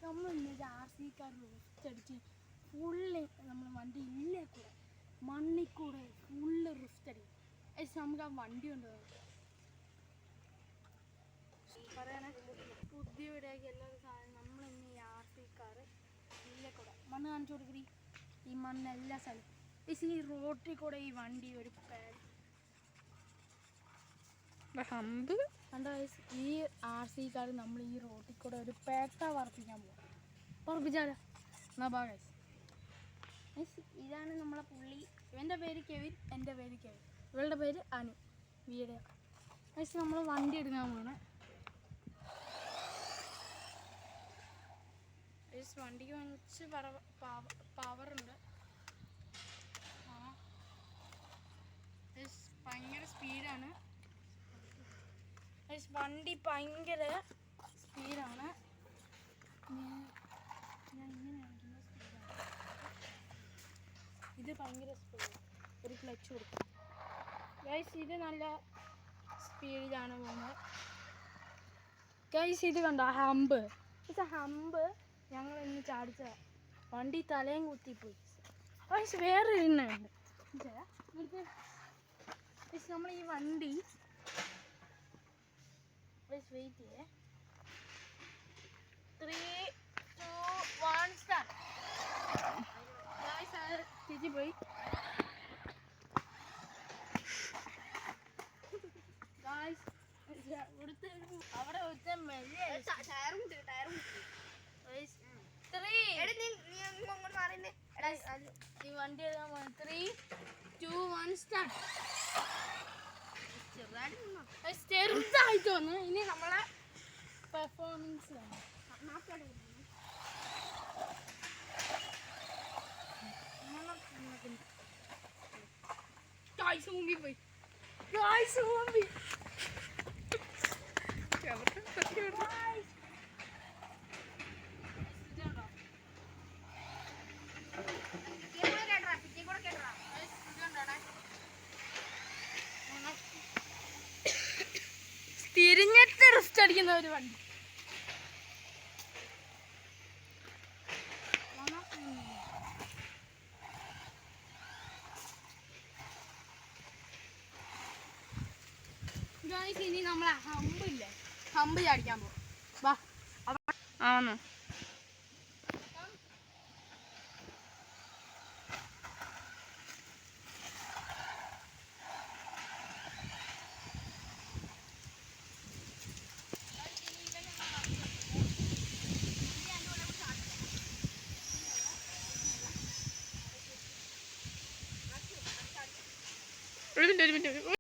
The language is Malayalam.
നമ്മൾ ഇന്നൊരു RC-കാർ റിഫ്റ്റ് അടിച്ച് ഫുള്ള് നമ്മൾ വണ്ടി ഇല്ലേ കൂടെ മണ്ണിൽ കൂടെ ഫുള്ള് റിഫ്റ്റ് അടിക്കും. നമുക്ക് ആ വണ്ടി കൊണ്ടുപോകാം. പറയണേ പുതിയ വീടാക്കി എല്ലാവരും സാധനം നമ്മളിന്ന് ഈ RC-കാർ ഇല്ലേ കൂടെ മണ്ണ് കാണിച്ചു കൊടുക്കരി. ഈ മണ്ണ് എല്ലാ സ്ഥലവും ഈ റോട്ടിൽ കൂടെ ഈ വണ്ടി ഒരു ഹമ്പ് കണ്ടോ. ഈ RC-കാർ നമ്മൾ ഈ റോട്ടിൽ കൂടെ ഒരു പേട്ട പറപ്പിക്കാൻ പോകും. പറപ്പിച്ചാലോ എന്നാ ബാ ഗൈസ്. ഇതാണ് നമ്മളെ പുള്ളി. ഇവൻ്റെ പേര് കെവിൻ, എൻ്റെ പേര് കെവിൻ, ഇവളുടെ പേര് അനു. വീഡിയോ ഗൈസ് നമ്മൾ വണ്ടി എടുക്കാൻ പോകണേ. വണ്ടിക്ക് കുറച്ച് പവറുണ്ട്. ഭയങ്കര സ്പീഡാണ് വണ്ടി, ഭയങ്കര സ്പീഡാണ്. ഞാൻ ഇങ്ങനെ കാണിക്കുന്ന സ്പീഡാണ്. ഇത് ഭയങ്കര സ്പീഡാണ്. ഒരു ക്ലച്ച് കൊടുക്കും ഗൈസ്. ഇത് നല്ല സ്പീഡിലാണ് പോകുന്നത് ഗൈസ്. ഇത് കണ്ടോ ഹമ്പ്. ഹമ്പ് ഞങ്ങൾ ഇന്ന് ചാടിച്ച വണ്ടി തലയും കുത്തിപ്പോയി ഗൈസ്. വേറെ എണ്ണുണ്ട് നമ്മൾ ഈ വണ്ടി വെയിറ്റ് ചെയ്യേ. 3, 2, 1 സ്റ്റാർട്ട്. ചേച്ചി പോയി അവിടെ ഈ വണ്ടി 3, 2, 1 സ്റ്റാർട്ട്. ചെറുതായിട്ട് വന്നു. ഇനി നമ്മളെ പെർഫോമൻസ് വേണം. പോയി തിരിഞ്ഞിട്ട് റിസ്റ്റ് അടിക്കുന്ന ഒരു വണ്ടി. ഇനി നമ്മളെ ഹമ്പില്ലേ, ഹമ്പ് ചാടിക്കാൻ പോകും. വാ ആണോ ഒരു മിനിറ്റ്